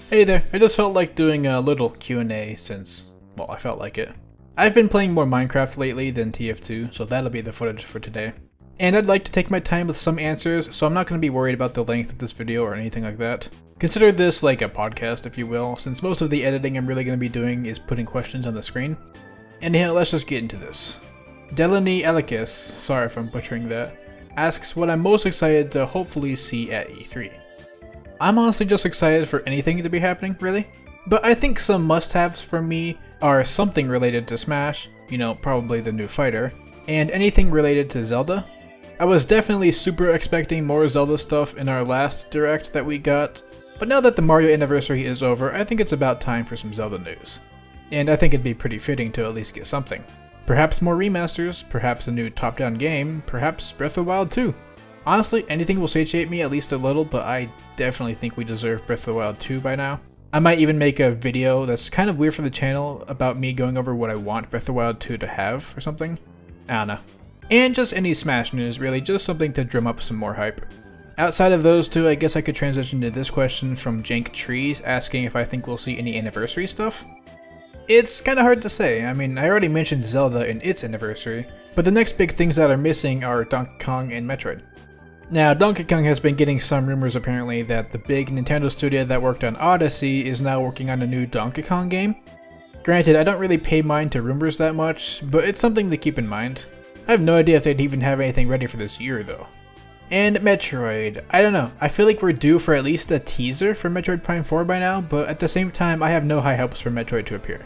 Hey there, I just felt like doing a little Q&A since, well, I felt like it. I've been playing more Minecraft lately than TF2, so that'll be the footage for today. And I'd like to take my time with some answers, so I'm not going to be worried about the length of this video or anything like that. Consider this like a podcast, if you will, since most of the editing I'm really going to be doing is putting questions on the screen. Anyhow, let's just get into this. Delaney Elikis, sorry if I'm butchering that, asks what I'm most excited to hopefully see at E3. I'm honestly just excited for anything to be happening, really. But I think some must-haves for me are something related to Smash, you know, probably the new fighter, and anything related to Zelda. I was definitely super expecting more Zelda stuff in our last Direct that we got, but now that the Mario anniversary is over, I think it's about time for some Zelda news. And I think it'd be pretty fitting to at least get something. Perhaps more remasters, perhaps a new top-down game, perhaps Breath of the Wild 2. Honestly, anything will satiate me at least a little, but I definitely think we deserve Breath of the Wild 2 by now. I might even make a video that's kind of weird for the channel about me going over what I want Breath of the Wild 2 to have or something. I don't know. And just any Smash news really, just something to drum up some more hype. Outside of those two, I guess I could transition to this question from Jank Trees asking if I think we'll see any anniversary stuff. It's kinda hard to say. I mean, I already mentioned Zelda and its anniversary, but the next big things that are missing are Donkey Kong and Metroid. Now, Donkey Kong has been getting some rumors apparently that the big Nintendo studio that worked on Odyssey is now working on a new Donkey Kong game. Granted, I don't really pay mind to rumors that much, but it's something to keep in mind. I have no idea if they'd even have anything ready for this year though. And Metroid, I don't know, I feel like we're due for at least a teaser for Metroid Prime 4 by now, but at the same time I have no high hopes for Metroid to appear.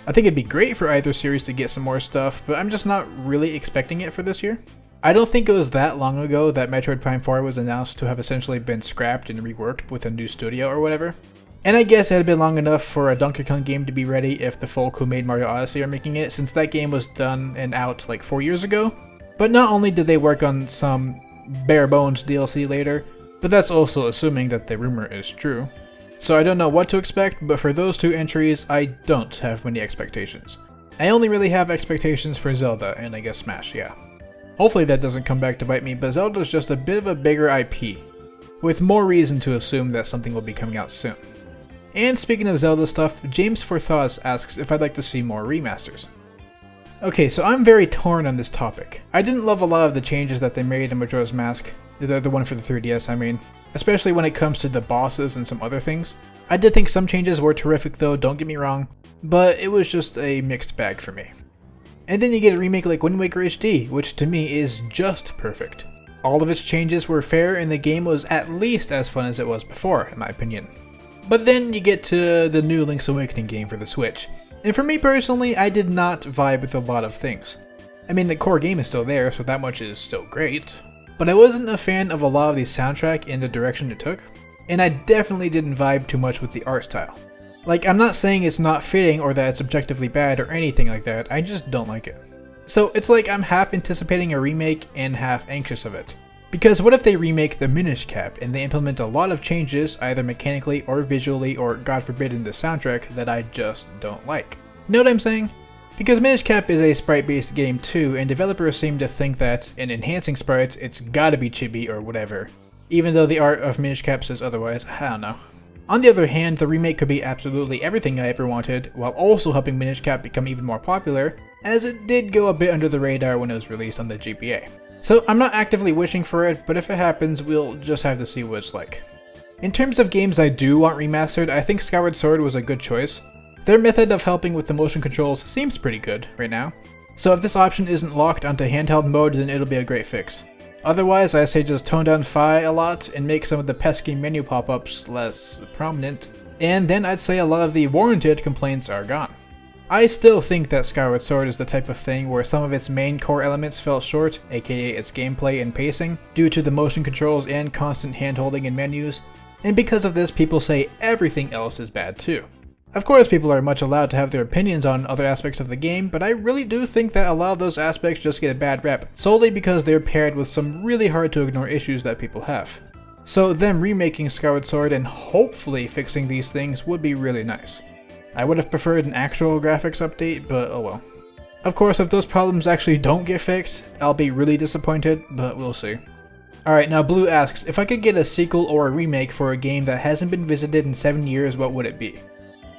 I think it'd be great for either series to get some more stuff, but I'm just not really expecting it for this year. I don't think it was that long ago that Metroid Prime 4 was announced to have essentially been scrapped and reworked with a new studio or whatever. And I guess it had been long enough for a Donkey Kong game to be ready if the folk who made Mario Odyssey are making it, since that game was done and out like 4 years ago. But not only did they work on some bare bones DLC later, but that's also assuming that the rumor is true. So I don't know what to expect, but for those two entries, I don't have many expectations. I only really have expectations for Zelda, and I guess Smash, yeah. Hopefully that doesn't come back to bite me, but Zelda's just a bit of a bigger IP, with more reason to assume that something will be coming out soon. And speaking of Zelda stuff, James For Thoughts asks if I'd like to see more remasters. Okay, so I'm very torn on this topic. I didn't love a lot of the changes that they made in Majora's Mask, the one for the 3DS I mean, especially when it comes to the bosses and some other things. I did think some changes were terrific though, don't get me wrong, but it was just a mixed bag for me. And then you get a remake like Wind Waker HD, which to me is just perfect. All of its changes were fair and the game was at least as fun as it was before, in my opinion. But then you get to the new Link's Awakening game for the Switch. And for me personally, I did not vibe with a lot of things. I mean, the core game is still there, so that much is still great. But I wasn't a fan of a lot of the soundtrack and the direction it took. And I definitely didn't vibe too much with the art style. Like, I'm not saying it's not fitting or that it's objectively bad or anything like that, I just don't like it. So it's like I'm half anticipating a remake and half anxious of it. Because what if they remake the Minish Cap and they implement a lot of changes either mechanically or visually or god forbid in the soundtrack that I just don't like? Know what I'm saying? Because Minish Cap is a sprite-based game too, and developers seem to think that in enhancing sprites it's gotta be chibi or whatever. Even though the art of Minish Cap says otherwise, I don't know. On the other hand, the remake could be absolutely everything I ever wanted, while also helping Minish Cap become even more popular, as it did go a bit under the radar when it was released on the GBA. So I'm not actively wishing for it, but if it happens, we'll just have to see what it's like. In terms of games I do want remastered, I think Skyward Sword was a good choice. Their method of helping with the motion controls seems pretty good right now, so if this option isn't locked onto handheld mode, then it'll be a great fix. Otherwise, I say just tone down Fi a lot and make some of the pesky menu pop-ups less prominent, and then I'd say a lot of the warranted complaints are gone. I still think that Skyward Sword is the type of thing where some of its main core elements fell short, aka its gameplay and pacing, due to the motion controls and constant hand-holding in menus, and because of this people say everything else is bad too. Of course, people are much allowed to have their opinions on other aspects of the game, but I really do think that a lot of those aspects just get a bad rep, solely because they're paired with some really hard to ignore issues that people have. So them remaking Skyward Sword and hopefully fixing these things would be really nice. I would have preferred an actual graphics update, but oh well. Of course, if those problems actually don't get fixed, I'll be really disappointed, but we'll see. Alright, now Blue asks, if I could get a sequel or a remake for a game that hasn't been visited in 7 years, what would it be?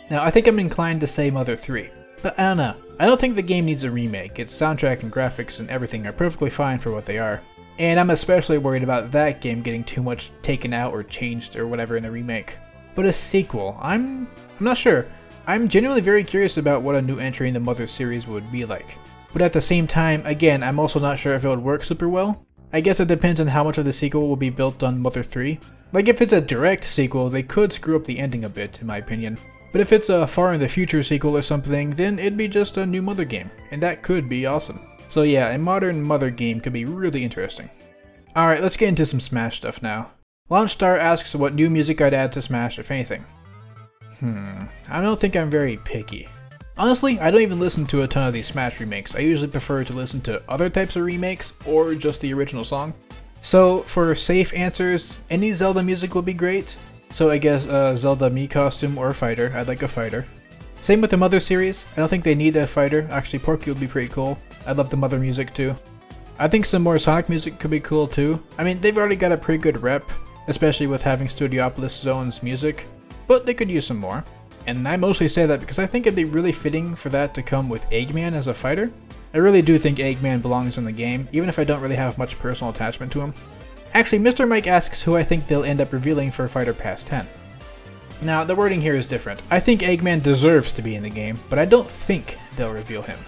Now, I think I'm inclined to say Mother 3, but I don't know. I don't think the game needs a remake. Its soundtrack and graphics and everything are perfectly fine for what they are. And I'm especially worried about that game getting too much taken out or changed or whatever in a remake. But a sequel, I'm not sure. I'm genuinely very curious about what a new entry in the Mother series would be like. But at the same time, again, I'm also not sure if it would work super well. I guess it depends on how much of the sequel will be built on Mother 3. Like if it's a direct sequel, they could screw up the ending a bit, in my opinion. But if it's a far in the future sequel or something, then it'd be just a new Mother game, and that could be awesome. So yeah, a modern Mother game could be really interesting. Alright, let's get into some Smash stuff now. LaunchStar asks what new music I'd add to Smash, if anything. I don't think I'm very picky. Honestly, I don't even listen to a ton of these Smash remakes. I usually prefer to listen to other types of remakes, or just the original song. So, for safe answers, any Zelda music would be great. So I guess Zelda Mii costume or fighter. I'd like a fighter. Same with the Mother series. I don't think they need a fighter. Actually, Porky would be pretty cool. I love the Mother music too. I think some more Sonic music could be cool too. I mean, they've already got a pretty good rep, especially with having Studiopolis Zone's music, but they could use some more. And I mostly say that because I think it'd be really fitting for that to come with Eggman as a fighter. I really do think Eggman belongs in the game, even if I don't really have much personal attachment to him. Actually, Mr. Mike asks who I think they'll end up revealing for Fighter Pass 10. Now, the wording here is different. I think Eggman deserves to be in the game, but I don't think they'll reveal him.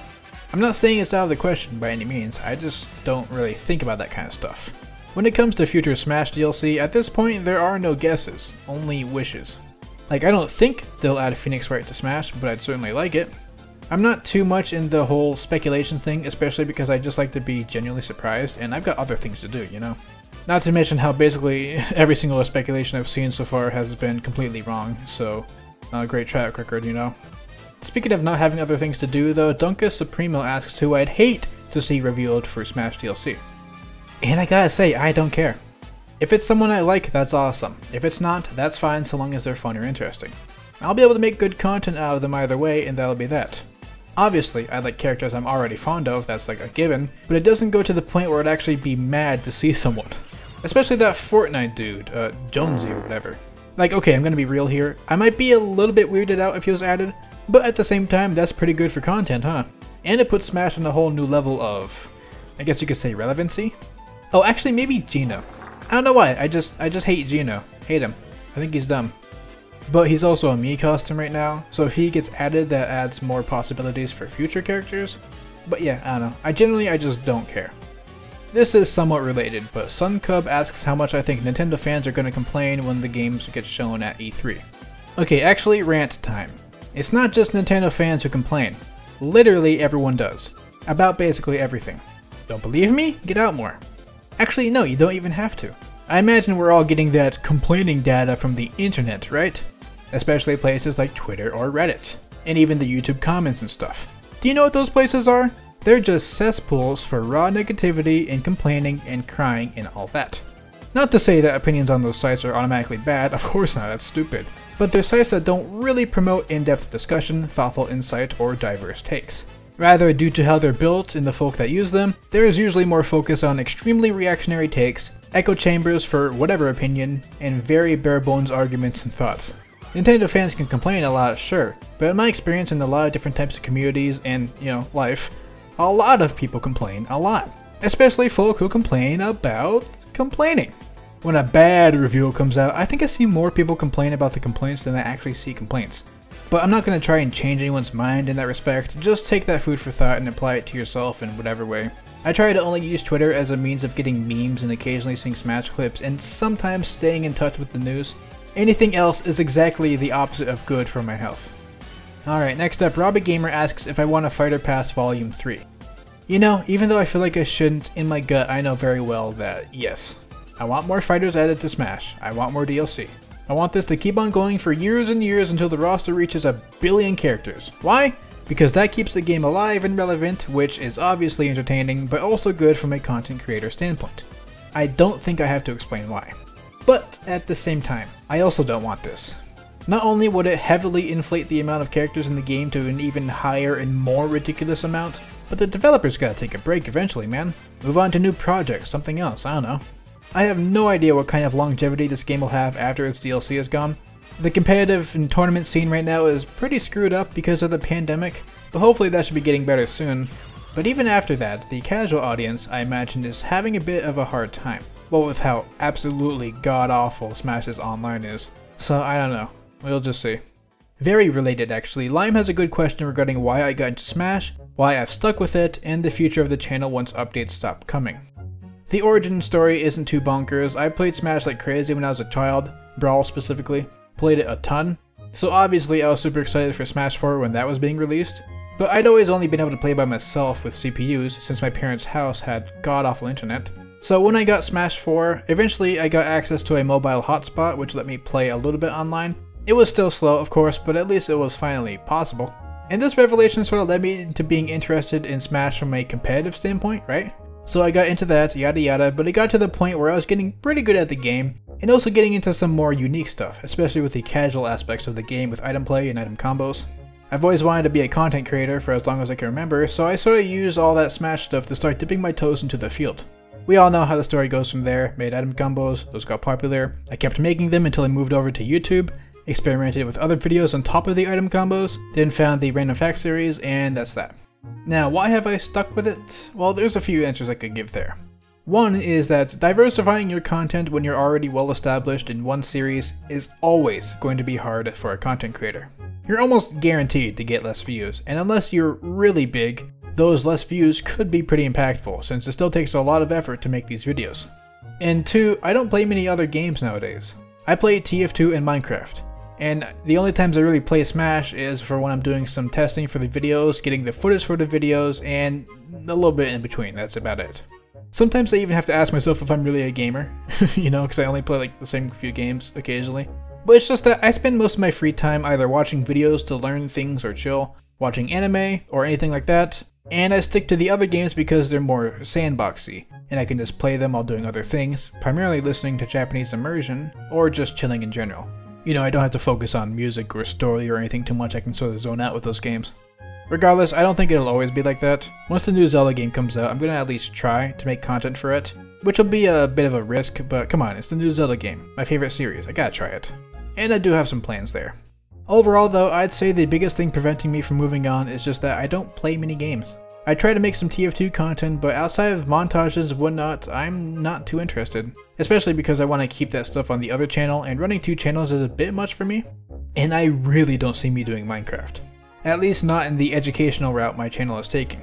I'm not saying it's out of the question by any means, I just don't really think about that kind of stuff. When it comes to future Smash DLC, at this point there are no guesses, only wishes. Like, I don't think they'll add Phoenix Wright to Smash, but I'd certainly like it. I'm not too much in the whole speculation thing, especially because I just like to be genuinely surprised, and I've got other things to do, you know? Not to mention how basically every single speculation I've seen so far has been completely wrong, so not a great track record, you know? Speaking of not having other things to do though, Dunkus Supremo asks who I'd hate to see revealed for Smash DLC. And I gotta say, I don't care. If it's someone I like, that's awesome. If it's not, that's fine so long as they're fun or interesting. I'll be able to make good content out of them either way, and that'll be that. Obviously, I like characters I'm already fond of, that's like a given, but it doesn't go to the point where I'd actually be mad to see someone. Especially that Fortnite dude, Jonesy or whatever. Like, okay, I'm gonna be real here, I might be a little bit weirded out if he was added, but at the same time, that's pretty good for content, huh? And it puts Smash on a whole new level of, I guess you could say, relevancy? Oh, actually, maybe Gino. I don't know why, I just hate Gino. Hate him. I think he's dumb. But he's also a Mii costume right now, so if he gets added, that adds more possibilities for future characters. But yeah, I don't know. I just don't care. This is somewhat related, but SunCub asks how much I think Nintendo fans are going to complain when the games get shown at E3. Okay, actually, rant time. It's not just Nintendo fans who complain. Literally everyone does. About basically everything. Don't believe me? Get out more. Actually, no, you don't even have to. I imagine we're all getting that complaining data from the internet, right? Especially places like Twitter or Reddit, and even the YouTube comments and stuff. Do you know what those places are? They're just cesspools for raw negativity and complaining and crying and all that. Not to say that opinions on those sites are automatically bad, of course not, that's stupid. But they're sites that don't really promote in-depth discussion, thoughtful insight, or diverse takes. Rather, due to how they're built and the folk that use them, there is usually more focus on extremely reactionary takes, echo chambers for whatever opinion, and very bare-bones arguments and thoughts. Nintendo fans can complain a lot, sure, but in my experience in a lot of different types of communities and, you know, life, a lot of people complain a lot. Especially folk who complain about complaining. When a bad review comes out, I think I see more people complain about the complaints than I actually see complaints. But I'm not going to try and change anyone's mind in that respect, just take that food for thought and apply it to yourself in whatever way. I try to only use Twitter as a means of getting memes and occasionally seeing Smash clips and sometimes staying in touch with the news. Anything else is exactly the opposite of good for my health. Alright, next up, Robbie Gamer asks if I want a Fighter Pass Volume 3. You know, even though I feel like I shouldn't, in my gut I know very well that yes. I want more fighters added to Smash, I want more DLC. I want this to keep on going for years and years until the roster reaches 1 billion characters. Why? Because that keeps the game alive and relevant, which is obviously entertaining, but also good from a content creator standpoint. I don't think I have to explain why. But at the same time, I also don't want this. Not only would it heavily inflate the amount of characters in the game to an even higher and more ridiculous amount, but the developers gotta take a break eventually, man. Move on to new projects, something else, I don't know. I have no idea what kind of longevity this game will have after its DLC is gone. The competitive and tournament scene right now is pretty screwed up because of the pandemic, but hopefully that should be getting better soon. But even after that, the casual audience, I imagine, is having a bit of a hard time. Well, with how absolutely god-awful Smash's online is. So I don't know, we'll just see. Very related actually, Lime has a good question regarding why I got into Smash, why I've stuck with it, and the future of the channel once updates stop coming. The origin story isn't too bonkers. I played Smash like crazy when I was a child, Brawl specifically, played it a ton, so obviously I was super excited for Smash 4 when that was being released, but I'd always only been able to play by myself with CPUs since my parents' house had god-awful internet. So when I got Smash 4, eventually I got access to a mobile hotspot which let me play a little bit online. It was still slow, of course, but at least it was finally possible. And this revelation sort of led me into being interested in Smash from a competitive standpoint, right? So I got into that, yada yada, but it got to the point where I was getting pretty good at the game, and also getting into some more unique stuff, especially with the casual aspects of the game with item play and item combos. I've always wanted to be a content creator for as long as I can remember, so I sort of used all that Smash stuff to start dipping my toes into the field. We all know how the story goes from there, made item combos, those got popular, I kept making them until I moved over to YouTube, experimented with other videos on top of the item combos, then found the Random Facts series, and that's that. Now, why have I stuck with it? Well, there's a few answers I could give there. One is that diversifying your content when you're already well established in one series is always going to be hard for a content creator. You're almost guaranteed to get less views, and unless you're really big, those less views could be pretty impactful since it still takes a lot of effort to make these videos. And two, I don't play many other games nowadays. I play TF2 and Minecraft. And the only times I really play Smash is for when I'm doing some testing for the videos, getting the footage for the videos, and a little bit in between, that's about it. Sometimes I even have to ask myself if I'm really a gamer, you know, because I only play like the same few games occasionally. But it's just that I spend most of my free time either watching videos to learn things or chill, watching anime or anything like that, and I stick to the other games because they're more sandboxy, and I can just play them while doing other things, primarily listening to Japanese immersion, or just chilling in general. You know, I don't have to focus on music or story or anything too much, I can sort of zone out with those games. Regardless, I don't think it'll always be like that. Once the new Zelda game comes out, I'm gonna at least try to make content for it, which will be a bit of a risk, but come on, it's the new Zelda game, my favorite series, I gotta try it. And I do have some plans there. Overall though, I'd say the biggest thing preventing me from moving on is just that I don't play many games. I try to make some TF2 content, but outside of montages and whatnot, I'm not too interested. Especially because I want to keep that stuff on the other channel, and running 2 channels is a bit much for me. And I really don't see me doing Minecraft. At least not in the educational route my channel is taking.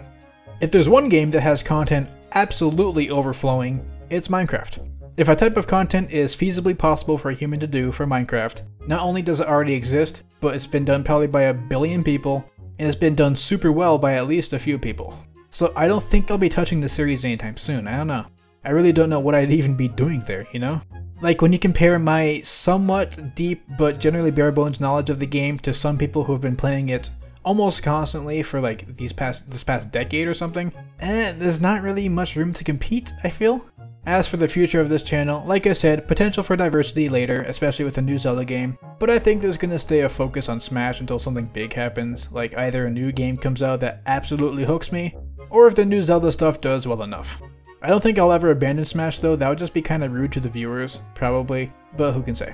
If there's one game that has content absolutely overflowing, it's Minecraft. If a type of content is feasibly possible for a human to do for Minecraft, not only does it already exist, but it's been done probably by 1 billion people, and it's been done super well by at least a few people. So I don't think I'll be touching the series anytime soon, I don't know. I really don't know what I'd even be doing there, you know? Like when you compare my somewhat deep but generally bare bones knowledge of the game to some people who have been playing it almost constantly for like this past decade or something, there's not really much room to compete, I feel. As for the future of this channel, like I said, potential for diversity later, especially with the new Zelda game, but I think there's gonna stay a focus on Smash until something big happens, like either a new game comes out that absolutely hooks me, or if the new Zelda stuff does well enough. I don't think I'll ever abandon Smash though, that would just be kinda rude to the viewers, probably, but who can say.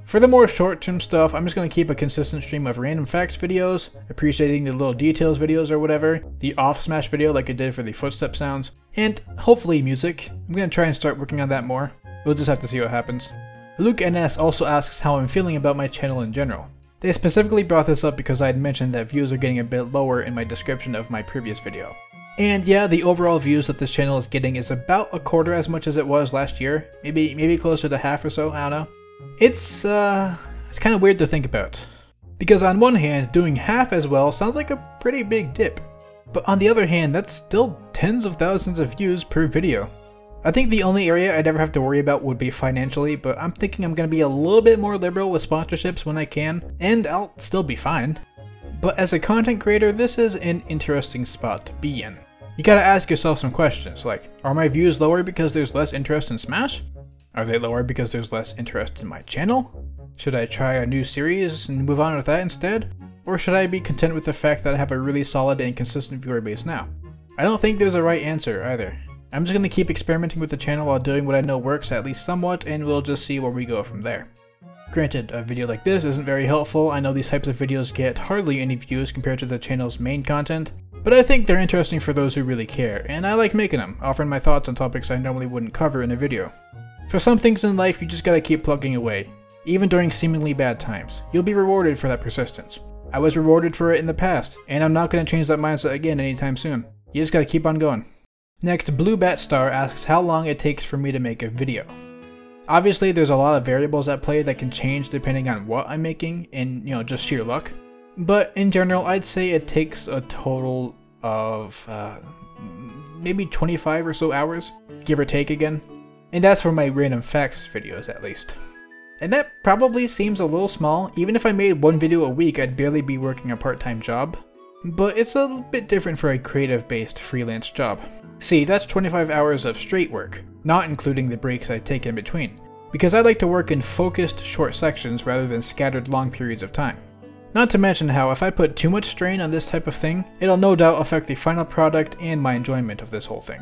For the more short-term stuff, I'm just going to keep a consistent stream of random facts videos, appreciating the little details videos or whatever, the off-Smash video like I did for the footstep sounds, and hopefully music. I'm going to try and start working on that more. We'll just have to see what happens. LukeNS also asks how I'm feeling about my channel in general. They specifically brought this up because I had mentioned that views are getting a bit lower in my description of my previous video. And yeah, the overall views that this channel is getting is about 1/4 as much as it was last year, maybe closer to half or so, I don't know. It's kind of weird to think about. Because on one hand, doing half as well sounds like a pretty big dip. But on the other hand, that's still tens of thousands of views per video. I think the only area I'd ever have to worry about would be financially, but I'm thinking I'm going to be a little bit more liberal with sponsorships when I can, and I'll still be fine. But as a content creator, this is an interesting spot to be in. You gotta ask yourself some questions, like, are my views lower because there's less interest in Smash? Are they lower because there's less interest in my channel? Should I try a new series and move on with that instead? Or should I be content with the fact that I have a really solid and consistent viewer base now? I don't think there's a right answer either. I'm just going to keep experimenting with the channel while doing what I know works at least somewhat, and we'll just see where we go from there. Granted, a video like this isn't very helpful. I know these types of videos get hardly any views compared to the channel's main content, but I think they're interesting for those who really care, and I like making them, offering my thoughts on topics I normally wouldn't cover in a video. For some things in life, you just gotta keep plugging away, even during seemingly bad times. You'll be rewarded for that persistence. I was rewarded for it in the past, and I'm not gonna change that mindset again anytime soon. You just gotta keep on going. Next, Blue Bat Star asks how long it takes for me to make a video. Obviously, there's a lot of variables at play that can change depending on what I'm making and, just sheer luck. But in general, I'd say it takes a total of maybe 25 or so hours, give or take again. And that's for my random facts videos at least. And that probably seems a little small. Even if I made one video a week, I'd barely be working a part-time job. But it's a bit different for a creative-based freelance job. See, that's 25 hours of straight work, not including the breaks I take in between, because I like to work in focused short sections rather than scattered long periods of time. Not to mention how if I put too much strain on this type of thing, it'll no doubt affect the final product and my enjoyment of this whole thing.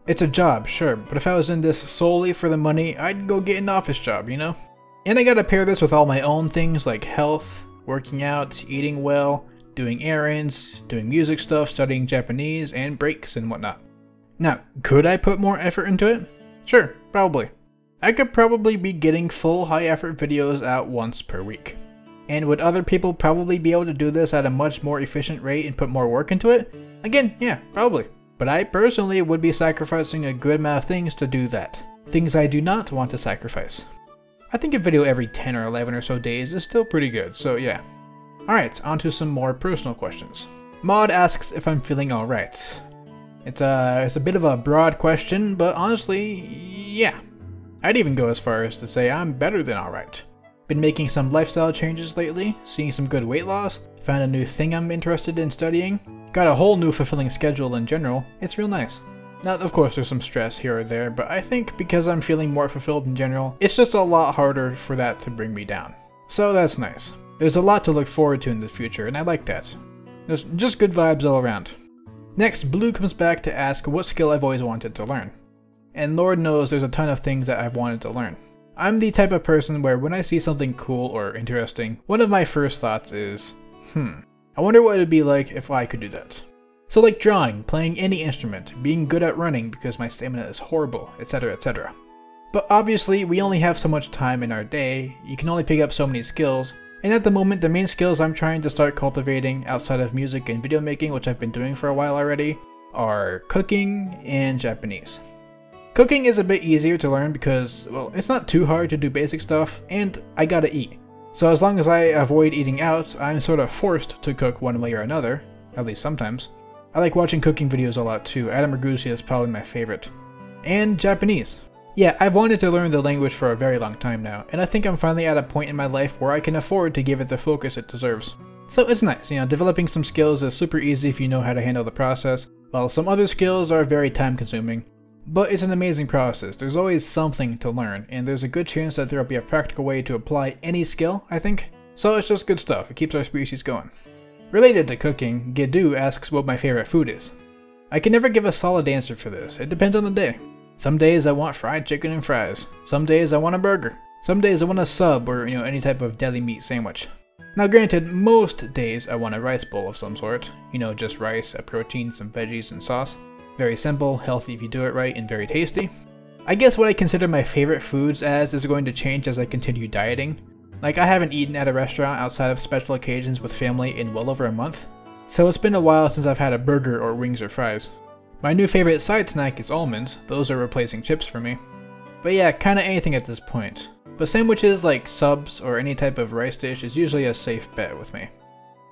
It's a job, sure, but if I was in this solely for the money, I'd go get an office job, And I gotta pair this with all my own things like health, working out, eating well, doing errands, doing music stuff, studying Japanese, and breaks and whatnot. Now, could I put more effort into it? Sure, probably. I could probably be getting full high-effort videos out once per week. And would other people probably be able to do this at a much more efficient rate and put more work into it? Again, yeah, probably. But I personally would be sacrificing a good amount of things to do that. Things I do not want to sacrifice. I think a video every 10 or 11 or so days is still pretty good, so yeah. Alright, on to some more personal questions. Maud asks if I'm feeling alright. It's a bit of a broad question, but honestly, yeah. I'd even go as far as to say I'm better than alright. Been making some lifestyle changes lately, seeing some good weight loss, found a new thing I'm interested in studying, got a whole new fulfilling schedule in general. It's real nice. Now, of course, there's some stress here or there, but I think because I'm feeling more fulfilled in general, it's just a lot harder for that to bring me down. So that's nice. There's a lot to look forward to in the future, and I like that. There's just good vibes all around. Next, Blue comes back to ask what skill I've always wanted to learn. And Lord knows there's a ton of things that I've wanted to learn. I'm the type of person where when I see something cool or interesting, one of my first thoughts is, I wonder what it would be like if I could do that. So like drawing, playing any instrument, being good at running because my stamina is horrible, etc, etc. But obviously, we only have so much time in our day, you can only pick up so many skills, and at the moment the main skills I'm trying to start cultivating outside of music and video making, which I've been doing for a while already, are cooking and Japanese. Cooking is a bit easier to learn because, well, it's not too hard to do basic stuff, and I gotta eat. So as long as I avoid eating out, I'm sort of forced to cook one way or another, at least sometimes. I like watching cooking videos a lot too. Adam Ragusa is probably my favorite. And Japanese. Yeah, I've wanted to learn the language for a very long time now, and I think I'm finally at a point in my life where I can afford to give it the focus it deserves. So it's nice, developing some skills is super easy if you know how to handle the process, while some other skills are very time consuming. But it's an amazing process. There's always something to learn, and there's a good chance that there will be a practical way to apply any skill, I think. So it's just good stuff. It keeps our species going. Related to cooking, Gedu asks what my favorite food is. I can never give a solid answer for this. It depends on the day. Some days I want fried chicken and fries. Some days I want a burger. Some days I want a sub or, any type of deli meat sandwich. Now granted, most days I want a rice bowl of some sort. Just rice, a protein, some veggies, and sauce. Very simple, healthy if you do it right, and very tasty. I guess what I consider my favorite foods as is going to change as I continue dieting. Like, I haven't eaten at a restaurant outside of special occasions with family in well over a month. So it's been a while since I've had a burger or wings or fries. My new favorite side snack is almonds. Those are replacing chips for me. But yeah, kinda anything at this point. But sandwiches like subs or any type of rice dish is usually a safe bet with me.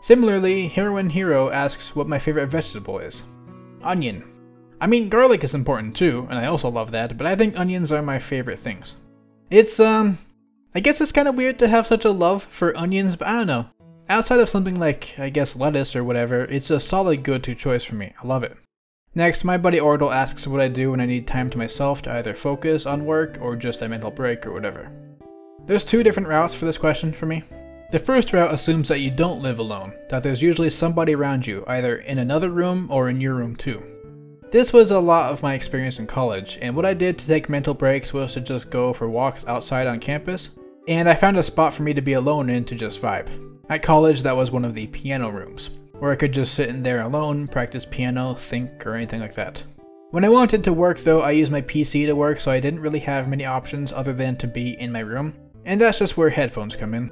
Similarly, Heroine Hero asks what my favorite vegetable is. Onion. I mean, garlic is important too, and I also love that, but I think onions are my favorite things. It's, I guess it's kind of weird to have such a love for onions, but I don't know. Outside of something like, I guess, lettuce or whatever, it's a solid go-to choice for me. I love it. Next, my buddy Ordle asks what I do when I need time to myself to either focus on work or just a mental break or whatever. There's two different routes for this question for me. The first route assumes that you don't live alone, that there's usually somebody around you, either in another room or in your room too. This was a lot of my experience in college, and what I did to take mental breaks was to just go for walks outside on campus, and I found a spot for me to be alone in to just vibe. At college, that was one of the piano rooms, where I could just sit in there alone, practice piano, think, or anything like that. When I wanted to work though, I used my PC to work, so I didn't really have many options other than to be in my room, and that's just where headphones come in.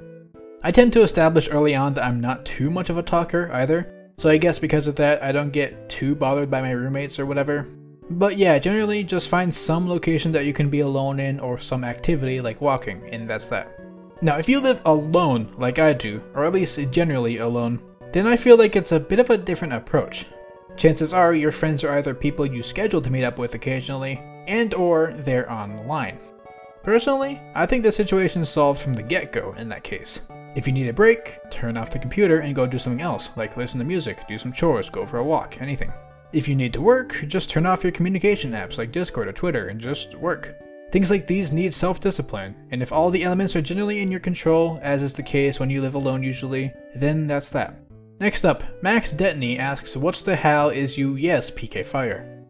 I tend to establish early on that I'm not too much of a talker either, so I guess because of that I don't get too bothered by my roommates or whatever. But yeah, generally just find some location that you can be alone in or some activity like walking, and that's that. Now if you live alone like I do, or at least generally alone, then I feel like it's a bit of a different approach. Chances are your friends are either people you schedule to meet up with occasionally, and or they're online. Personally, I think the situation is solved from the get-go in that case. If you need a break, turn off the computer and go do something else, like listen to music, do some chores, go for a walk, anything. If you need to work, just turn off your communication apps like Discord or Twitter and just work. Things like these need self-discipline, and if all the elements are generally in your control, as is the case when you live alone usually, then that's that. Next up, Max Detney asks, what's the how is you yes PK Fire?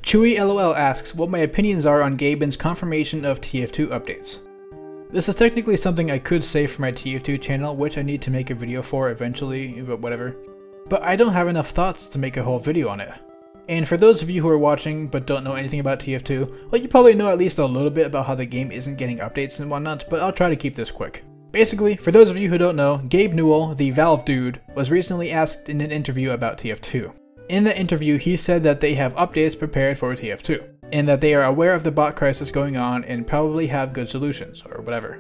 Chewy LOL asks what my opinions are on Gaben's confirmation of TF2 updates. This is technically something I could say for my TF2 channel, which I need to make a video for eventually, but whatever. But I don't have enough thoughts to make a whole video on it. And for those of you who are watching but don't know anything about TF2, well, you probably know at least a little bit about how the game isn't getting updates and whatnot, but I'll try to keep this quick. Basically, for those of you who don't know, Gabe Newell, the Valve dude, was recently asked in an interview about TF2. In that interview, he said that they have updates prepared for TF2, and that they are aware of the bot crisis going on and probably have good solutions, or whatever.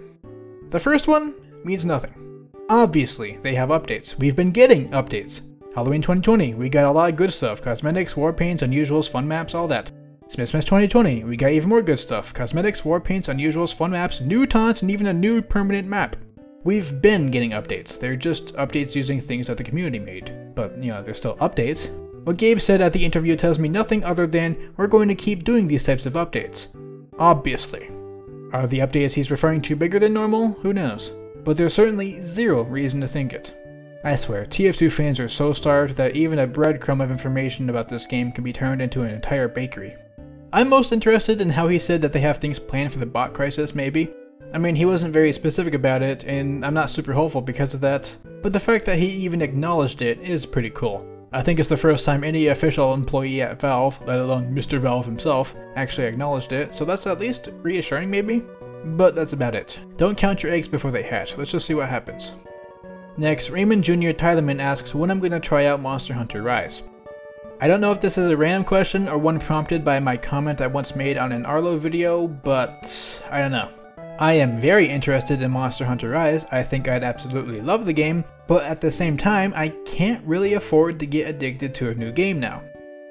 The first one means nothing. Obviously, they have updates. We've been getting updates. Halloween 2020, we got a lot of good stuff. Cosmetics, war paints, unusuals, fun maps, all that. Smithmas 2020, we got even more good stuff. Cosmetics, war paints, unusuals, fun maps, new taunts, and even a new permanent map. We've been getting updates. They're just updates using things that the community made. But, you know, they're still updates. What Gabe said at the interview tells me nothing other than we're going to keep doing these types of updates. Obviously. Are the updates he's referring to bigger than normal? Who knows? But there's certainly zero reason to think it. I swear, TF2 fans are so starved that even a breadcrumb of information about this game can be turned into an entire bakery. I'm most interested in how he said that they have things planned for the bot crisis, maybe. I mean, he wasn't very specific about it, and I'm not super hopeful because of that, but the fact that he even acknowledged it is pretty cool. I think it's the first time any official employee at Valve, let alone Mr. Valve himself, actually acknowledged it, so that's at least reassuring maybe? But that's about it. Don't count your eggs before they hatch, let's just see what happens. Next, Raymond Jr. Tylerman asks when I'm going to try out Monster Hunter Rise. I don't know if this is a random question or one prompted by my comment I once made on an Arlo video, but I don't know. I am very interested in Monster Hunter Rise. I think I'd absolutely love the game, but at the same time, I can't really afford to get addicted to a new game now.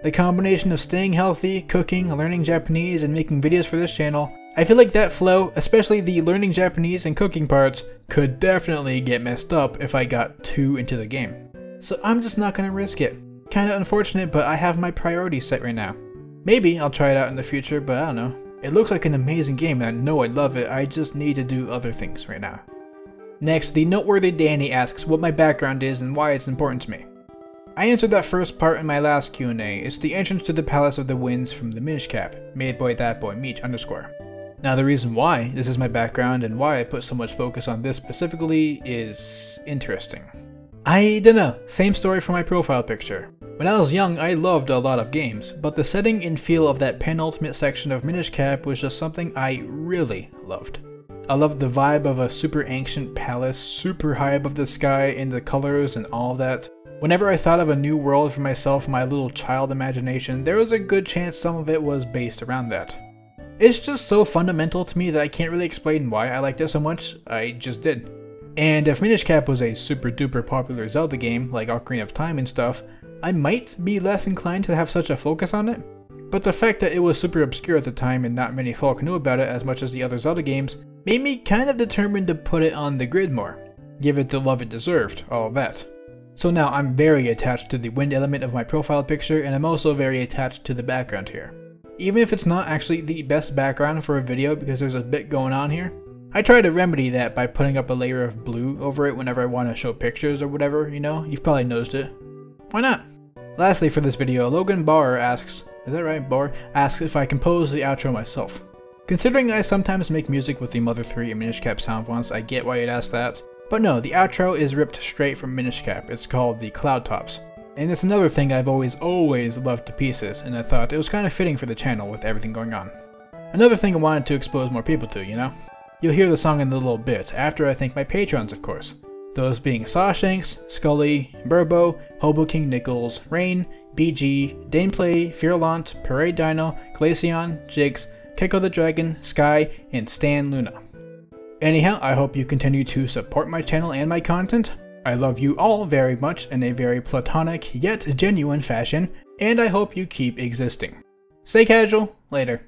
The combination of staying healthy, cooking, learning Japanese, and making videos for this channel, I feel like that flow, especially the learning Japanese and cooking parts, could definitely get messed up if I got too into the game. So I'm just not gonna risk it. Kinda unfortunate, but I have my priorities set right now. Maybe I'll try it out in the future, but I don't know. It looks like an amazing game and I know I love it, I just need to do other things right now. Next, the noteworthy Danny asks what my background is and why it's important to me. I answered that first part in my last Q&A. It's the entrance to the Palace of the Winds from the Minish Cap, made by that boy Meech _. Now the reason why this is my background and why I put so much focus on this specifically is interesting. I dunno, same story for my profile picture. When I was young, I loved a lot of games, but the setting and feel of that penultimate section of Minish Cap was just something I really loved. I loved the vibe of a super ancient palace, super high above the sky, and the colors and all that. Whenever I thought of a new world for myself in my little child imagination, there was a good chance some of it was based around that. It's just so fundamental to me that I can't really explain why I liked it so much, I just did. And if Minish Cap was a super duper popular Zelda game, like Ocarina of Time and stuff, I might be less inclined to have such a focus on it. But the fact that it was super obscure at the time and not many folk knew about it as much as the other Zelda games, made me kind of determined to put it on the grid more. Give it the love it deserved, all of that. So now I'm very attached to the wind element of my profile picture, and I'm also very attached to the background here. Even if it's not actually the best background for a video because there's a bit going on here, I try to remedy that by putting up a layer of blue over it whenever I want to show pictures or whatever, you know? You've probably noticed it. Why not? Lastly for this video, Logan Barr asks, is that right, Barr? Asks if I compose the outro myself. Considering I sometimes make music with the Mother 3 and Minish Cap sound fonts, I get why you'd ask that. But no, the outro is ripped straight from Minish Cap. It's called the Cloud Tops. And it's another thing I've always loved to pieces, and I thought it was kind of fitting for the channel with everything going on. Another thing I wanted to expose more people to, you know? You'll hear the song in a little bit, after I thank my patrons of course. Those being Sashanks, Skully, Burbo, Hobo King Niklz, Raighne, BG, Daneplay, Feurolant, Parade Dino, Glaceon, Jigs, Keckothedragon, Skye, and Stan LOONA. Anyhow, I hope you continue to support my channel and my content. I love you all very much in a very platonic yet genuine fashion, and I hope you keep existing. Stay casual, later.